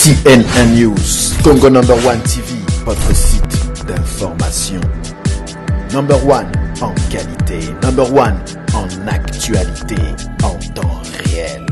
CNN News, Congo number one TV, votre site d'information. Number one en qualité, number one en actualité, en temps réel.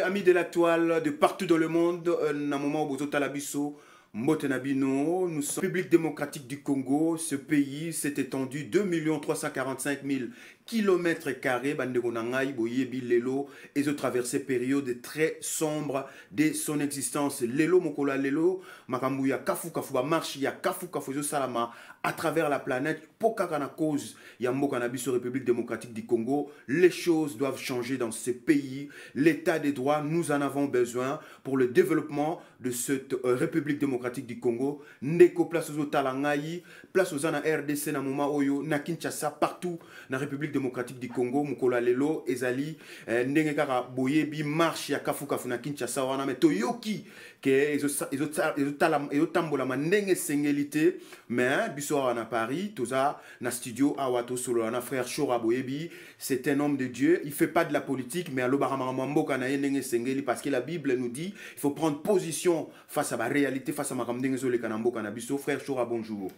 Amis de la toile, de partout dans le monde, un moment où vous êtes à la bisso, Motenabino, nous sommes République démocratique du Congo. Ce pays s'est étendu 2 345 000 km². Bandegonangai, Boyebi, Lelo, et ont traversé période très sombre de son existence. Lelo, Mokola, Lelo, Makambuya, Kafu, Kafuba, marche, ya Kafu, Kafuzo, Salama, à travers la planète. Pokakana cause, Yambo Cannabis, République démocratique du Congo. Les choses doivent changer dans ce pays. L'état des droits, nous en avons besoin pour le développement de cette République démocratique du Congo. Ndeko place aux Talangaï, place aux Ana RDC, na Moma Oyo, na Kinshasa, partout na République démocratique du Congo, Mukola Lelo, Ezali, Ndengekara Boyebi, marche ya Kafu Kafu na Kinshasa, wana me Toyoki, ke ezotambola mandenge sengelite, mais biso wana Paris, toza na studio Awato Solo, na frère Chora Boyebi, c'est un homme de Dieu, il fait pas de la politique, mais allo baramamamboka na ndenge sengeli, parce que la Bible nous dit, il faut prendre position face à la réalité, face à Makamdenge Zole Kanamboka na biso. Frère Chora, bonjour.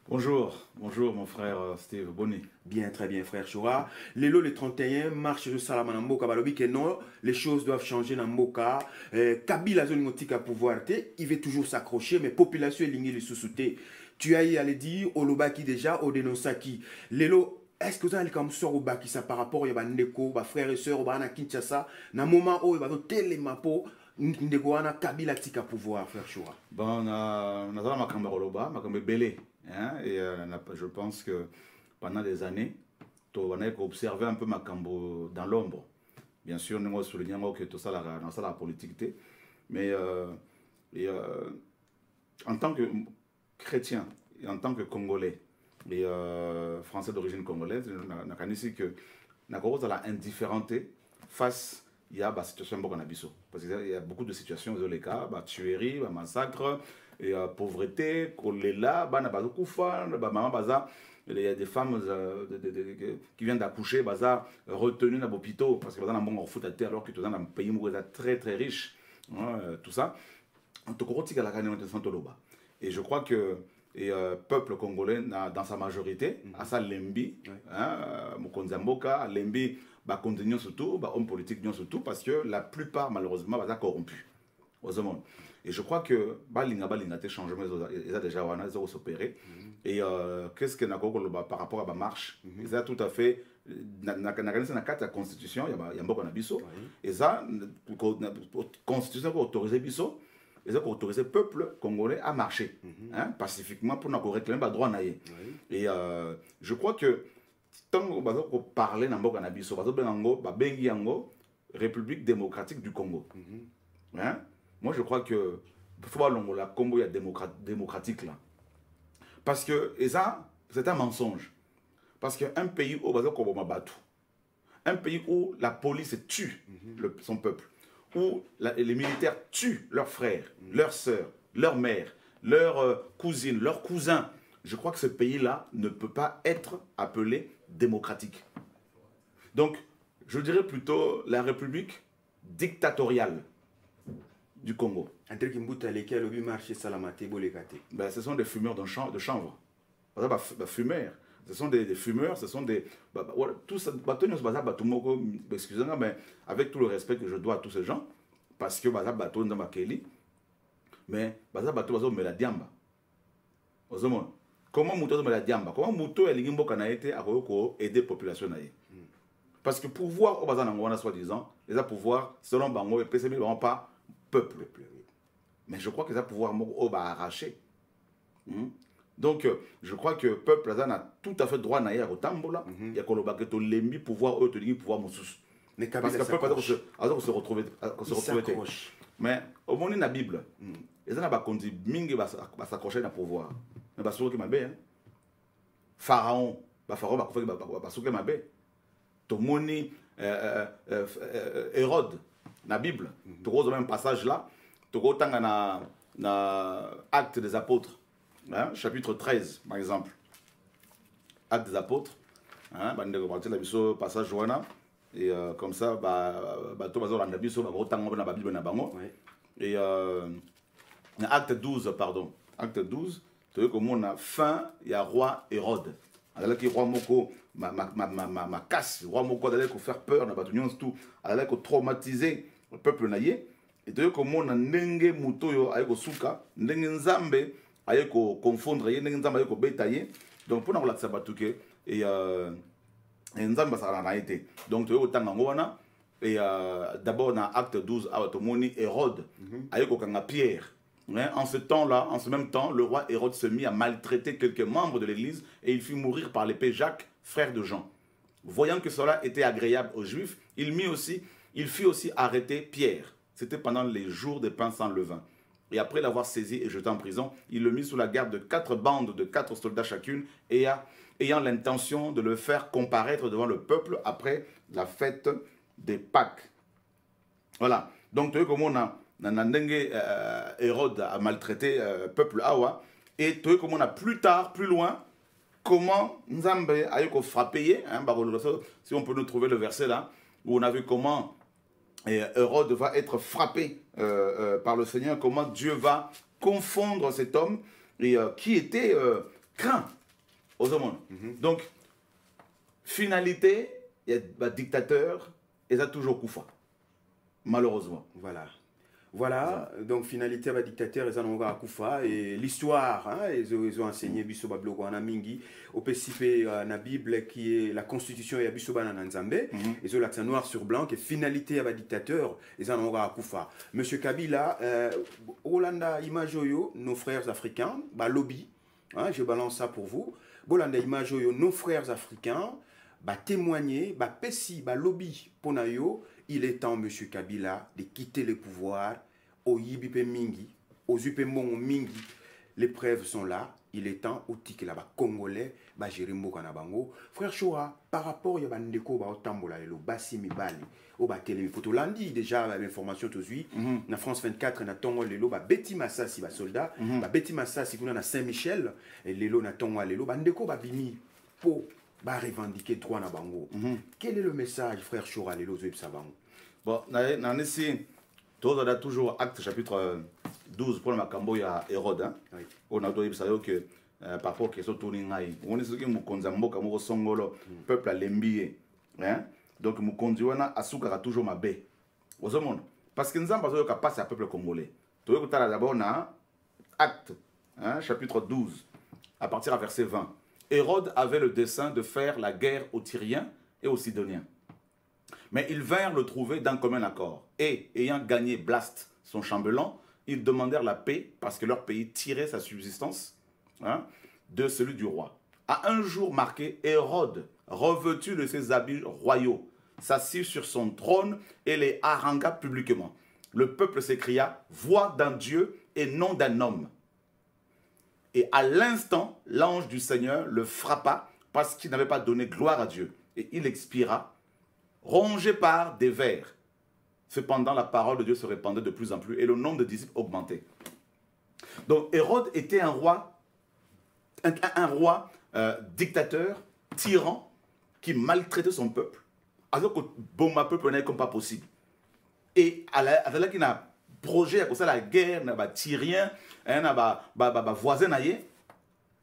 Bonjour, bonjour mon frère Steve Bonnet. Bien, très bien, frère Chora. Lelo le 31, marche de Salama Namboka, Balobi, que non, les choses doivent changer dans Mboka. Kabila Zolingotika pouvoir, il veut toujours s'accrocher, mais population est lignée les sous-soutés. Tu as y aller dire, Olobaki déjà, Odenosaki. Lelo, est-ce que vous avez comme sort au baki ça par rapport à Ndeko, frères et sœurs, à Kinshasa, dans le moment où il va télémapo, Ndeko, Kabila tika pouvoir, frère Chora? Bon, on a Makambe Roloba, Makambe Belé. Hein, et je pense que pendant des années, on a observé un peu Makambo dans l'ombre. Bien sûr, nous avons souligné que tout ça, dans la politique, mais en tant que chrétien et en tant que Congolais et Français d'origine congolaise, on a ici que nous avons indifférenté face à la situation de Bokanabiso. Parce qu'il y a beaucoup de situations, les cas, tueries, massacres, et pauvreté, choléra, il y a des femmes qui viennent d'accoucher, retenues dans l'hôpital parce que dans un bon foot à terre alors que dans un pays très très riche, tout ça. Et je crois que le peuple congolais dans sa majorité, à sa lembi, Mokonzamboka, lembi, continue surtout, homme politique surtout parce que la plupart malheureusement sont corrompus aux hommes. Et je crois que Balinga a changement, ils ont déjà opéré. Et qu'est-ce que par rapport à la marche, ils ont tout à fait. Dans la constitution, il y a beaucoup de biso. Et ça, la constitution a autorisé biso, ils ont autorisé le peuple congolais à marcher pacifiquement pour nous réclamer le droit. Et je crois que tant qu'on parle dans le biso, République démocratique du Congo. Moi, je crois que la Congo est démocratique là. Parce que c'est un mensonge. Parce qu'un pays où un pays où la police tue son peuple, où les militaires tuent leurs frères, leurs sœurs, leurs mères, leurs cousines, leurs cousins, je crois que ce pays-là ne peut pas être appelé démocratique. Donc, je dirais plutôt la République dictatoriale du Congo. Ce sont des fumeurs de chanvre. Fumeurs. Ce sont des fumeurs, ce sont des... Excusez-moi, mais avec tout le respect que je dois à tous ces gens, parce que mais comment Mouto la diamba? Comment Mouto et Lingimbo Kanaete a aider la population? Parce que pouvoir, soi-disant, les a pouvoir, selon Bango et PCB, ne pas peuple. Mais je crois que ça pouvoir arracher. Donc, je crois que le peuple a tout à fait droit à Tambola. Il y a que pouvoir moussous. Parce que le peuple se retrouver. Mais au moment de la Bible, ils ont conduit Mingi va s'accrocher dans le pouvoir. Mais il y a un Pharaon, Pharaon va s'accrocher dans le Tomoni, Hérode, dans la Bible, tu vois un passage là, tu vois dans Actes des Apôtres, chapitre 13 par exemple. Actes des Apôtres, passage Joana, et comme ça, tout le monde a la Bible, et Acte 12, pardon. Acte 12, tu vois comment on a fin, il y a roi Hérode. Alors que roi Moko, ma casse, roi Moko, il allait faire peur, il allait allait traumatiser le peuple naïe. Et tu vois comment on a nenge mutoyo, avec souka, nenge nzambe, avec confondre, nenge nzambe, avec bétailler. Donc pour nous, la sabatouke, et nzambe, ça a été. Donc tu vois autant en et d'abord dans acte 12, à Automoni, Hérode, avec Pierre. En ce temps-là, en ce même temps, le roi Hérode se mit à maltraiter quelques membres de l'église et il fit mourir par l'épée Jacques, frère de Jean. Voyant que cela était agréable aux Juifs, il fit aussi arrêter Pierre. C'était pendant les jours des pains sans levain. Et après l'avoir saisi et jeté en prison, il le mit sous la garde de 4 bandes de 4 soldats chacune, et ayant l'intention de le faire comparaître devant le peuple après la fête des Pâques. Voilà. Donc, tu vois comment on a Hérode a maltraité le peuple Awa. Et tu vois comment on a plus tard, plus loin, comment Nzambe a frappé. Si on peut nous trouver le verset là, où on a vu comment Hérode va être frappé par le Seigneur, comment Dieu va confondre cet homme et, qui était craint aux hommes. Donc, finalité, il y a un dictateur et ça toujours Koufa. Malheureusement. Voilà. Voilà, donc finalité va dictateur et zanonga Koufa et l'histoire, hein, ils ont enseigné biso babloko na mingi au PCP na Bible qui est la constitution et biso bana Nzambe, ils ont l'accent noir sur blanc que finalité va dictateur et zanonga Koufa. Monsieur Kabila, Olanda Imajoyo, nos frères africains, ba lobby, hein, je balance ça pour vous. Bolanda Imajoyo, nos frères africains, ba témoigner, ba pessi, ba lobby ponayo. Il est temps, M. Kabila, de quitter le pouvoir au Yibipe Mingi, aux Upemon Mingi. Les preuves sont là. Il est temps, au Tiki là, Congolais, Jérémo Kanabango. Frère Choura, par rapport à Yabandeko, au Tambola, au Bassimi Bali, au Télé Photo Landi, déjà, l'information tout de suite. Na France 24, na Tongo Lelo, Betty Massassi, soldat, Betty Massassi, qui na Saint-Michel, et Lelo na Tongo Lelo, Bandeko, Bimi, Po. Va revendiquer droit na bango. Quel est le message, frère Choura, les lozo Sabango? Bon, on a toujours acte chapitre 12 pour le Macambo, il y a Hérode. On a dit que par rapport à ce que on est ce que nous conduisons comme Songolo, peuple à l'embillé. Donc, nous conduisons à Soukara toujours ma baie. Parce que nous avons besoin de passer à peuple congolais. Tu vois, d'abord, on a acte, chapitre 12, à partir du verset 20. Hérode avait le dessein de faire la guerre aux Tyriens et aux Sidoniens. Mais ils vinrent le trouver d'un commun accord. Et, ayant gagné Blast, son chambellan, ils demandèrent la paix parce que leur pays tirait sa subsistance de celui du roi. À un jour marqué, Hérode, revêtu de ses habits royaux, s'assit sur son trône et les harangua publiquement. Le peuple s'écria, voix d'un Dieu et non d'un homme. Et à l'instant, l'ange du Seigneur le frappa parce qu'il n'avait pas donné gloire à Dieu. Et il expira, rongé par des vers. Cependant, la parole de Dieu se répandait de plus en plus et le nombre de disciples augmentait. Donc, Hérode était un roi dictateur, tyran, qui maltraitait son peuple. Alors que bon, ma peuple n'est comme pas possible. Et à la qu'il a projet à la guerre, n'a pas tyrien, n'a voisin naïe.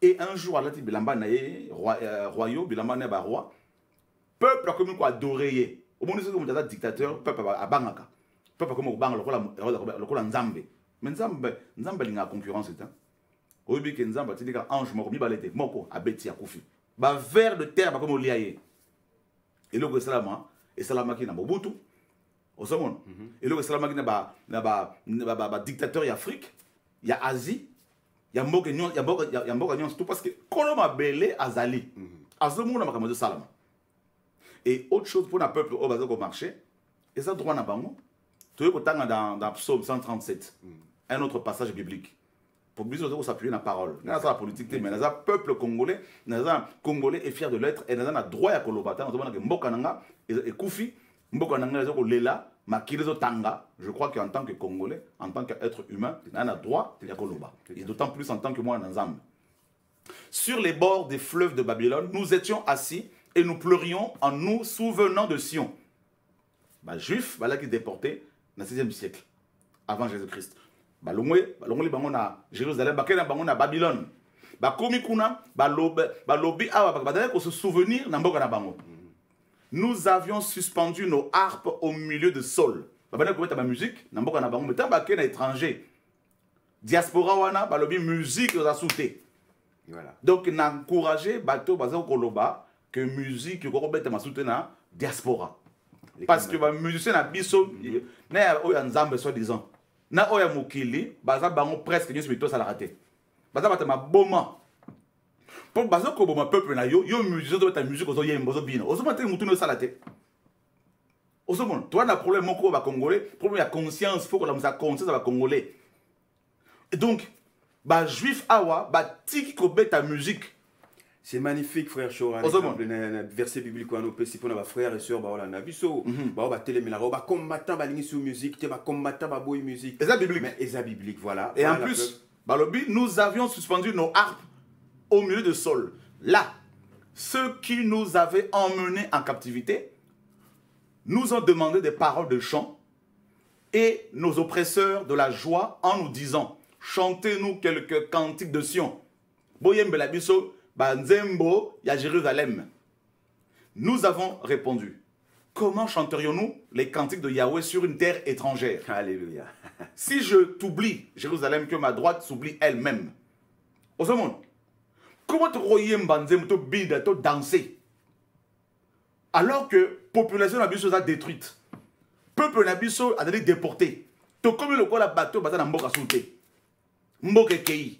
Et un jour, Allah dit bilamba naïe, royaux, bilamba naïe roi. Peuple comme quoi adoré. Au moment où on a dictateur, peuple a bangaka. Peuple comme au bang le cola nzambe. Mais nzambe linga concurrence c'est. Au but que nzambe tu dis que ange moko mi balete moko abeti akufi. Ba vers de terre ba comme oliaye. Et le salama et salama qui na Mobutu. Au second. Et le salama qui na ba dictateur y Afrique, y a Asie, y a mboka nyon, y a mboka nyon tout parce que koloma belé azali. Azomo na makambo de salama. Et autre chose pour un peuple au bas au marché, et ça droit na bango. Tu veux que dans Psaume 137, un autre passage biblique. Pour bien s'appuyer sur la parole. Dans la politique, mais dans le peuple congolais, Congolais est fier de l'être, et dans le droit à Kolobata, nous avons Mbokananga et Koufi, Mbokananga et Lela, Makilezo Tanga. Je crois qu'en tant que Congolais, en tant qu'être humain, il a un droit à Koloba. Et d'autant plus en tant que moi, dans âme. Sur les bords des fleuves de Babylone, nous étions assis et nous pleurions en nous souvenant de Sion. Juifs, voilà qui déportés dans le 6e siècle, avant Jésus-Christ. balongoli bango na Jérusalem, bakena bango na Babylone. Bakomi kuna, balobi awa, badale ko se souvenir na mboka na bango. Nous avions suspendu nos harpes au milieu de sol. Badale ko mettre ma musique na mboka na bango, mais tant bakena étranger. Diaspora wana balobi musique za souté. Voilà. Donc n'encourager bateau baza koloba que musique ko mettre ma souté na diaspora. Parce que ba musicien na biso na oya nzambe soi disant. Na oya mokili baza bango presque nyos mito ça la raté. Baza bata ma boma. Pour baza ko boma peuple na yo musicien de ta musique ozo yembo ozo bino. Ozo mate mutu no salate. Ozo mon, toi na problème moko ba congolais, problème ya conscience, faut que la musa conscience ba congolais. Et donc ba juif awa ba tiki ko beta musique. C'est magnifique, frère Chora. Verset biblique, on peut si on a frères et sœurs, on a biso, on va téléméla, on va combattre, on va ligner sur musique, on va combattre, on va boire musique. Et ça biblique. Et ça biblique, voilà. Et en plus, Balobi, nous avions suspendu nos harpes au milieu de sol. Là, ceux qui nous avaient emmenés en captivité nous ont demandé des paroles de chant et nos oppresseurs de la joie en nous disant, chantez-nous quelques cantiques de Sion. Boyem Belabiso. Banzembo, ya Jérusalem. Nous avons répondu. Comment chanterions-nous les cantiques de Yahweh sur une terre étrangère? Alléluia. Si je t'oublie, Jérusalem, que ma droite s'oublie elle-même. Au monde, comment te croyez Banzembo, te bide, te danser? Alors que la population nabiso a détruite. Peuple nabiso a été déporté. To comme le quoi la bateau, bata na mboka souté. Mboka kei.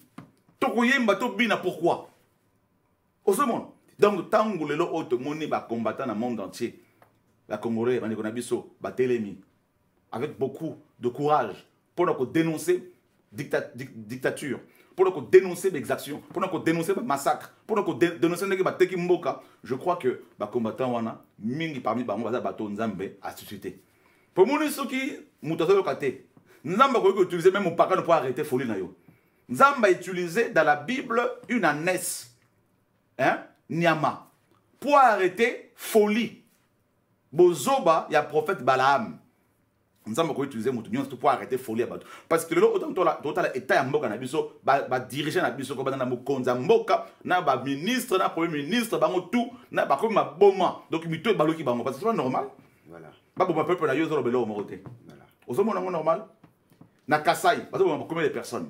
To croyez bateau bina pourquoi? Au monde. Donc, tant que les autres combattants dans le monde entier, la Congolais, avec beaucoup de courage, pour dénoncer la dictature, pour dénoncer les exactions, pour dénoncer les massacres, pour dénoncer les Mboka, je crois que les combattants wana mingi parmi les bateaux Nzambe à susciter. Pour moi, ceux qui m'ont kate, Nzambe a utilisé même au parent pour arrêter folie na yo. Nzambe a utilisé dans la Bible une ânesse. Hein? Nyama. Pour arrêter folie. Bozoba, il y a prophète Balaam. Nous avons utilisé pour arrêter folie. Parce que autant l'État mboka na biso, ba dirigeant na biso, ba na mokonza mboka, na ba ministre, na premier ministre, ba tout, na ba comme ma boma. Donc mito baloki bango parce que c'est pas normal. Voilà. Ba boma peuple na yo zo belo moroté. Voilà. Ozomo na normal. Na Kasai, ba combien de personnes?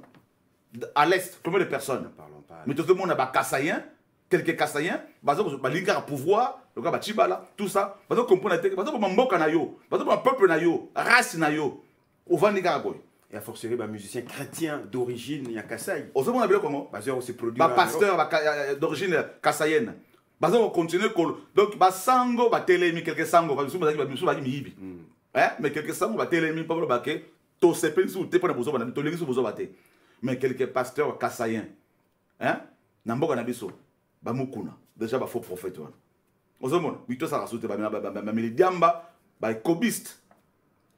À l'est, combien de personnes? Ne parlons pas. Mais tout le monde a ba Kasaïen. Quelques Kassaïens, balinga pouvoir, le gars Chibala, tout ça, parce que comprendre que parce que mboka na yo, parce que peuple na yo, race na yo, au Vandiga boy. Et à fortiori ba musicien chrétien d'origine ya Kassai. Au second appelé comment? Parce que c'est produit ba pasteur d'origine kassaïenne. Parce qu'on continue donc ba sango ba télémi quelques sango ba musu ba miyibi. Hein? Mais quelques sango ba télémi pas ba ke to sepen sou te pour bozo ba to lengi sou bozo ba te. Mais quelques pasteurs kassaïens. Hein? Na mboka na biso. Bamukuna déjà ba faux prophète wana ozomona bito sa rasoute ba milidiamba ba cobiste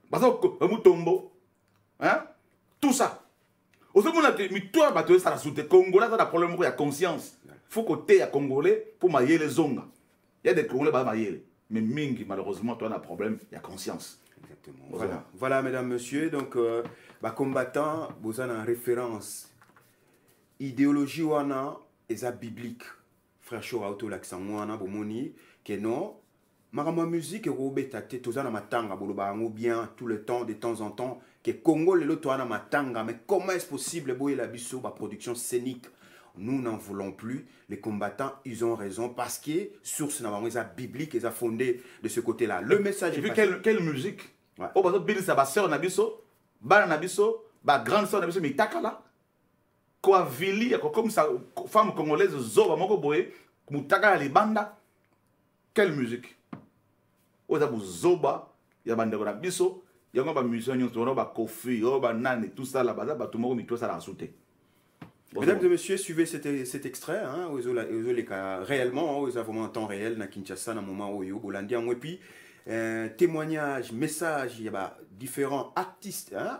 bazoko bamutombo hein tout ça ozomona que mito ba to sa rasoute congolais ça a problème ya conscience faut côté ya congolais pour mayele zonga il y a des congolais ba mayele mais mingi malheureusement toi on a problème ya conscience. Exactement. Voilà mesdames messieurs donc ba combattant vous en référence idéologie wana eza biblique. Frère Chora auto l'accent wana bomoni que non makamwa musique robeta te tozana matanga boloba ngo bien tout le temps de temps en temps que Congo lelo toana matanga mais comment est-ce possible boye la biso ba production scénique nous n'en voulons plus les combattants ils ont raison parce que source na bango eza biblique eza fondé de ce côté-là le message et puis quelle musique oh bazo bilisa ba sœur na biso ba na biso ba grande sœur na biso mitakala quoi vili comme ça femme congolaise zoba moko boye mutaka libanda quelle musique oza bu zoba ya bande ko na biso yango ba musicien nyonso ba kofi o ba nani tout ça là baza ba tout moko mito ça la souté. Mesdames et messieurs, suivez cet extrait hein réellement ils avons en temps réel na Kinshasa na moment où Bolandi et puis témoignage, message, il y a différents artistes, hein,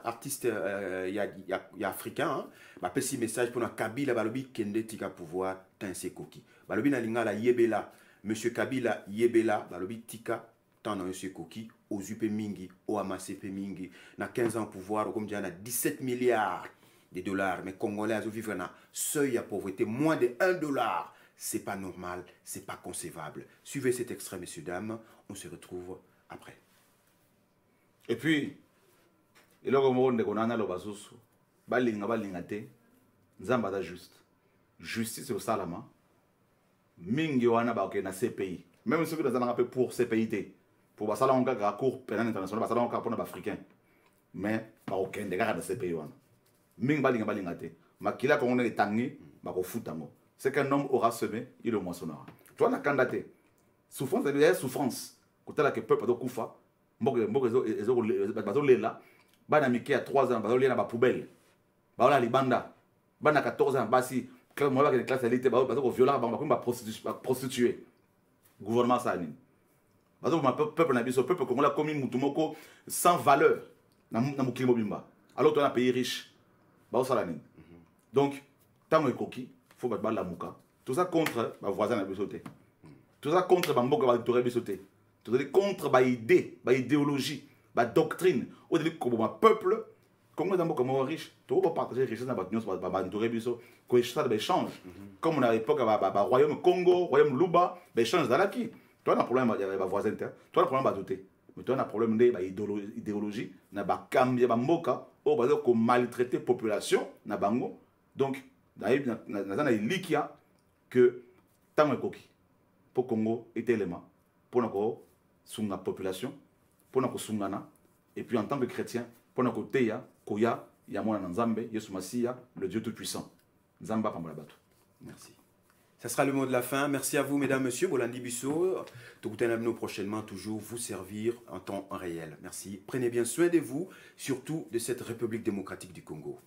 il y a africains, hein, petit message pour la Kabila, balobi kende tika pouvoir tinse koki. Balobi na linga la yebela, monsieur Kabila yebela, balobi tika tant dans un coquille, aux UP Mingi, aux AMACP Mingi, dans 15 ans pouvoir, comme dire, 17 milliards de dollars, mais Congolais vivent dans seuil à pauvreté, moins de 1 dollar. C'est pas normal, c'est pas concevable. Suivez cet extrait, messieurs, dames, on se retrouve après. Et puis, il y a un juste. Justice, c'est le salama. Mingi wana ba na CPI. Même ceux qui sont un peu pour CPIT. Pour ba sala on ga cour pénal international, ba sala on pour les africains. Mais ba aucun des gars de CPI wana. Mingi ba linga te. Makila ko on est tangi ba ko futango. C'est qu'un homme aura semé, il le moissonnera. Toi na candidaté. Souffrance, il y a souffrance. Quand la que peuple do kufa, mboko ezo lela. Ba na miki à 3 ans, ba lela ba poubelle. Ba la libanda. Ba na 14 ans, ba si moi avec les classes élite ba ko viola ba prostituer. Gouvernement ça ni. Ba do ma peuple na biso peuple congolais comme mutumoko sans valeur na mukili mobimba. Alors toi un pays riche. Ba ça la ni. Donc tant que coquille faut battre la mouka. Tout ça contre ma voisin na bisoté. Tout ça contre ma mboka ba toré bisoté. Tout ça contre ba idée, ba idéologie, ba doctrine. Au début comme ma peuple comme dans mboka mo riche, tout va partager richesse na ba nyos ba toré biso, ko échange ba échange. Comme on a l'époque ba royaume Congo, royaume Luba, ba échange dalaki. Toi un problème ba voisin toi un problème ba douter. Mais toi un problème de ba idéologie na ba kambia ba mboka, o ba ko maltraiter population na bango. Donc na likia que tant ekoki pour Congo est élément pour nako sunga population pour nako sungana et puis en tant que chrétien pour nako teya koya ya mwana nzambe Yesu Masia le Dieu tout puissant nzamba pambola bato. Merci. Ça sera le mot de la fin. Merci à vous, mesdames, messieurs. Bolandi Bisso. Nous prochainement toujours vous servir en temps réel. Merci. Prenez bien soin de vous, surtout de cette République démocratique du Congo.